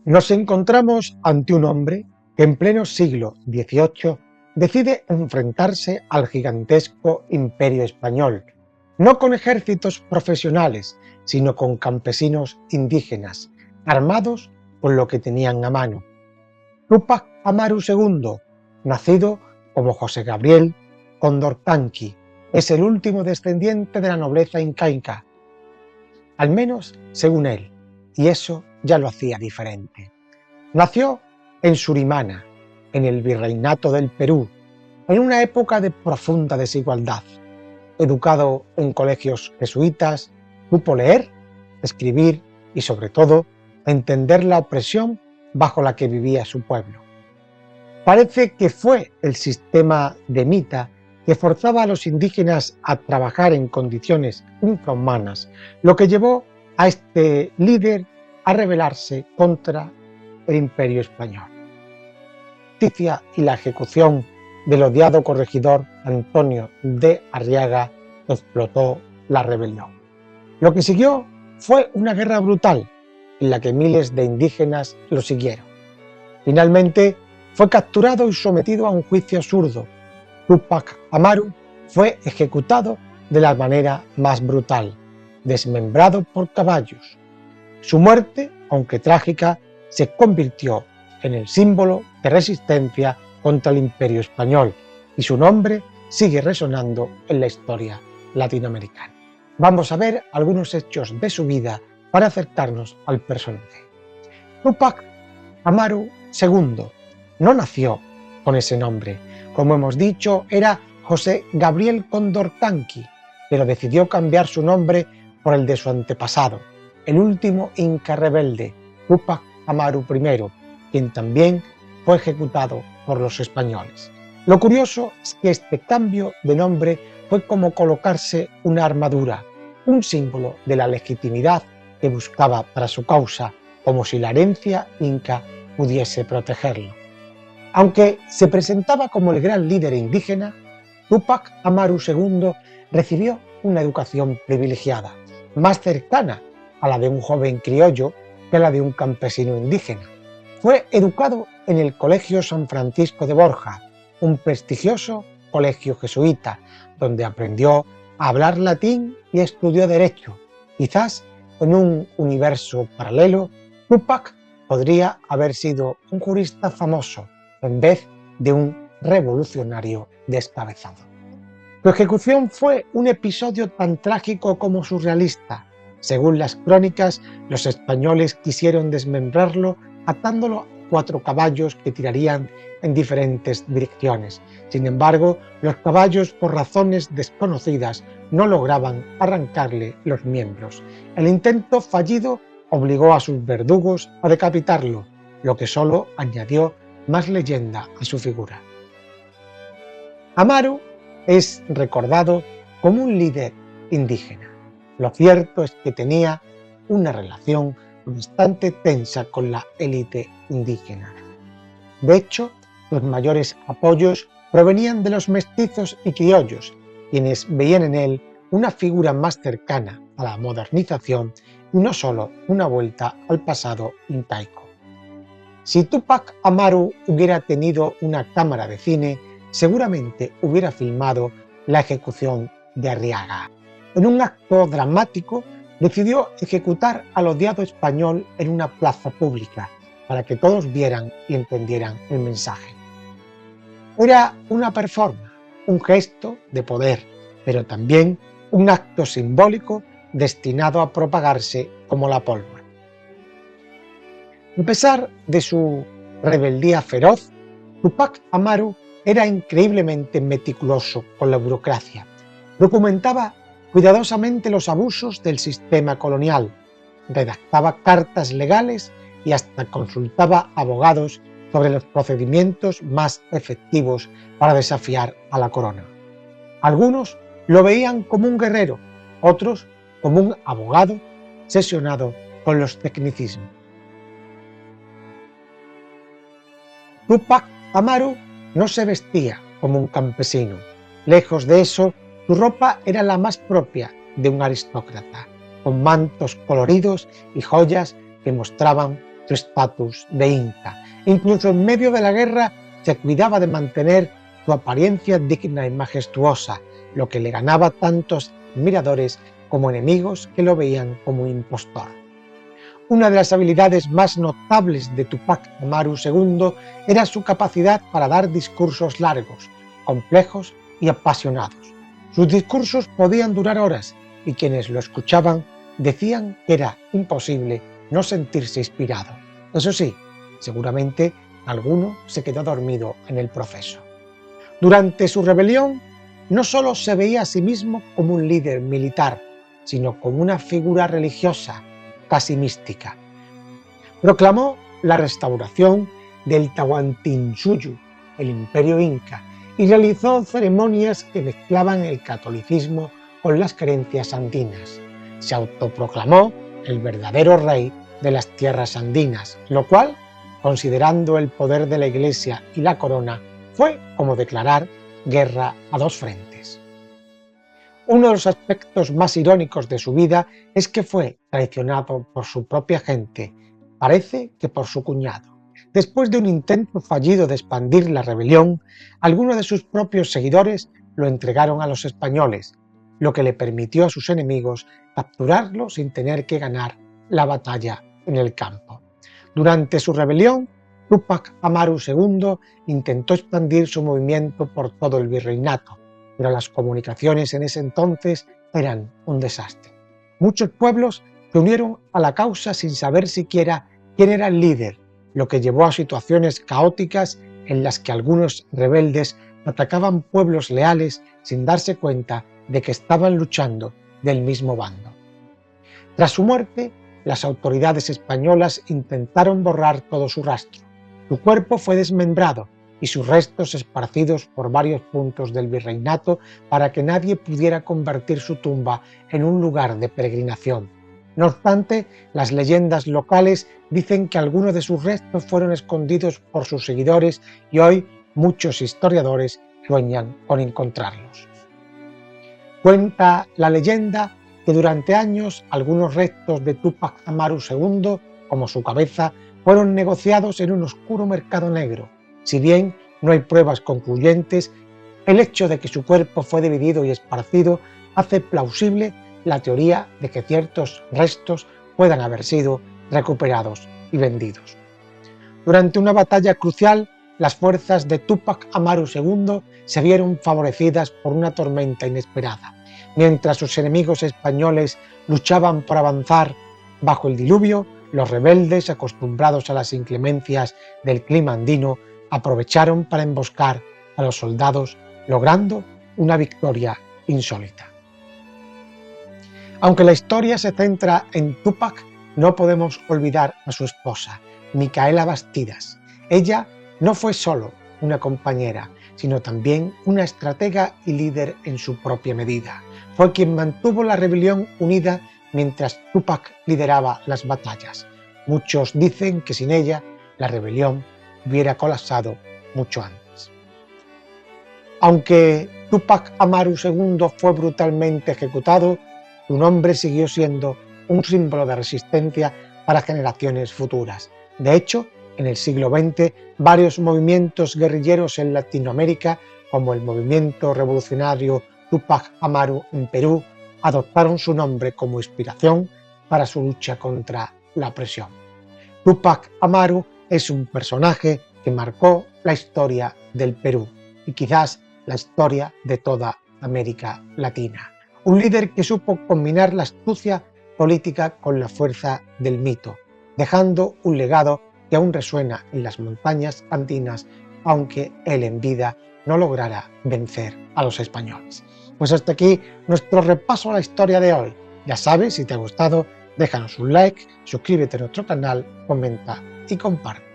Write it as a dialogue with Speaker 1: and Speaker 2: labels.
Speaker 1: Nos encontramos ante un hombre que en pleno siglo XVIII decide enfrentarse al gigantesco imperio español, no con ejércitos profesionales, sino con campesinos indígenas, armados con lo que tenían a mano. Túpac Amaru II, nacido como José Gabriel Condorcanqui, es el último descendiente de la nobleza incaica, al menos según él, y eso ya lo hacía diferente. Nació en Surimana, en el Virreinato del Perú, en una época de profunda desigualdad. Educado en colegios jesuitas, supo leer, escribir y, sobre todo, entender la opresión bajo la que vivía su pueblo. Parece que fue el sistema de Mita que forzaba a los indígenas a trabajar en condiciones infrahumanas, lo que llevó a este líder a rebelarse contra el imperio español. La justicia y la ejecución del odiado corregidor Antonio de Arriaga explotó la rebelión. Lo que siguió fue una guerra brutal en la que miles de indígenas lo siguieron. Finalmente fue capturado y sometido a un juicio absurdo. Túpac Amaru fue ejecutado de la manera más brutal, desmembrado por caballos. Su muerte, aunque trágica, se convirtió en el símbolo de resistencia contra el imperio español y su nombre sigue resonando en la historia latinoamericana. Vamos a ver algunos hechos de su vida para acercarnos al personaje. Túpac Amaru II no nació con ese nombre. Como hemos dicho, era José Gabriel Condorcanqui, pero decidió cambiar su nombre por el de su antepasado, el último inca rebelde, Túpac Amaru I, quien también fue ejecutado por los españoles. Lo curioso es que este cambio de nombre fue como colocarse una armadura, un símbolo de la legitimidad que buscaba para su causa, como si la herencia inca pudiese protegerlo. Aunque se presentaba como el gran líder indígena, Túpac Amaru II recibió una educación privilegiada, más cercana a la de un joven criollo que a la de un campesino indígena. Fue educado en el Colegio San Francisco de Borja, un prestigioso colegio jesuita, donde aprendió a hablar latín y estudió Derecho. Quizás en un universo paralelo, Túpac podría haber sido un jurista famoso, en vez de un revolucionario descabezado. Su ejecución fue un episodio tan trágico como surrealista. Según las crónicas, los españoles quisieron desmembrarlo atándolo a 4 caballos que tirarían en diferentes direcciones. Sin embargo, los caballos, por razones desconocidas, no lograban arrancarle los miembros. El intento fallido obligó a sus verdugos a decapitarlo, lo que solo añadió más leyenda a su figura. Amaru es recordado como un líder indígena. Lo cierto es que tenía una relación bastante tensa con la élite indígena. De hecho, los mayores apoyos provenían de los mestizos y criollos, quienes veían en él una figura más cercana a la modernización y no solo una vuelta al pasado incaico. Si Túpac Amaru hubiera tenido una cámara de cine, seguramente hubiera filmado la ejecución de Arriaga. En un acto dramático, decidió ejecutar al odiado español en una plaza pública, para que todos vieran y entendieran el mensaje. Era una performance, un gesto de poder, pero también un acto simbólico destinado a propagarse como la pólvora. A pesar de su rebeldía feroz, Túpac Amaru era increíblemente meticuloso con la burocracia. Documentaba cuidadosamente los abusos del sistema colonial, redactaba cartas legales y hasta consultaba abogados sobre los procedimientos más efectivos para desafiar a la corona. Algunos lo veían como un guerrero, otros como un abogado obsesionado con los tecnicismos. Túpac Amaru no se vestía como un campesino. Lejos de eso, su ropa era la más propia de un aristócrata, con mantos coloridos y joyas que mostraban su estatus de inca. Incluso en medio de la guerra se cuidaba de mantener su apariencia digna y majestuosa, lo que le ganaba tantos admiradores como enemigos que lo veían como impostor. Una de las habilidades más notables de Túpac Amaru II era su capacidad para dar discursos largos, complejos y apasionados. Sus discursos podían durar horas y quienes lo escuchaban decían que era imposible no sentirse inspirado. Eso sí, seguramente alguno se quedó dormido en el proceso. Durante su rebelión, no solo se veía a sí mismo como un líder militar, sino como una figura religiosa, casi mística. Proclamó la restauración del Tahuantinsuyo, el imperio inca, y realizó ceremonias que mezclaban el catolicismo con las creencias andinas. Se autoproclamó el verdadero rey de las tierras andinas, lo cual, considerando el poder de la Iglesia y la corona, fue como declarar guerra a dos frentes. Uno de los aspectos más irónicos de su vida es que fue traicionado por su propia gente, parece que por su cuñado. Después de un intento fallido de expandir la rebelión, algunos de sus propios seguidores lo entregaron a los españoles, lo que le permitió a sus enemigos capturarlo sin tener que ganar la batalla en el campo. Durante su rebelión, Túpac Amaru II intentó expandir su movimiento por todo el virreinato, pero las comunicaciones en ese entonces eran un desastre. Muchos pueblos se unieron a la causa sin saber siquiera quién era el líder, lo que llevó a situaciones caóticas en las que algunos rebeldes atacaban pueblos leales sin darse cuenta de que estaban luchando del mismo bando. Tras su muerte, las autoridades españolas intentaron borrar todo su rastro. Su cuerpo fue desmembrado y sus restos esparcidos por varios puntos del virreinato para que nadie pudiera convertir su tumba en un lugar de peregrinación. No obstante, las leyendas locales dicen que algunos de sus restos fueron escondidos por sus seguidores y hoy muchos historiadores sueñan con encontrarlos. Cuenta la leyenda que durante años algunos restos de Túpac Amaru II, como su cabeza, fueron negociados en un oscuro mercado negro. Si bien no hay pruebas concluyentes, el hecho de que su cuerpo fue dividido y esparcido hace plausible la teoría de que ciertos restos puedan haber sido recuperados y vendidos. Durante una batalla crucial, las fuerzas de Túpac Amaru II se vieron favorecidas por una tormenta inesperada. Mientras sus enemigos españoles luchaban por avanzar bajo el diluvio, los rebeldes, acostumbrados a las inclemencias del clima andino, aprovecharon para emboscar a los soldados, logrando una victoria insólita. Aunque la historia se centra en Túpac, no podemos olvidar a su esposa, Micaela Bastidas. Ella no fue solo una compañera, sino también una estratega y líder en su propia medida. Fue quien mantuvo la rebelión unida mientras Túpac lideraba las batallas. Muchos dicen que sin ella la rebelión hubiera colapsado mucho antes. Aunque Túpac Amaru II fue brutalmente ejecutado, su nombre siguió siendo un símbolo de resistencia para generaciones futuras. De hecho, en el siglo XX, varios movimientos guerrilleros en Latinoamérica, como el movimiento revolucionario Túpac Amaru en Perú, adoptaron su nombre como inspiración para su lucha contra la opresión. Túpac Amaru es un personaje que marcó la historia del Perú y quizás la historia de toda América Latina. Un líder que supo combinar la astucia política con la fuerza del mito, dejando un legado que aún resuena en las montañas andinas, aunque él en vida no lograra vencer a los españoles. Pues hasta aquí nuestro repaso a la historia de hoy. Ya sabes, si te ha gustado, déjanos un like, suscríbete a nuestro canal, comenta y comparte.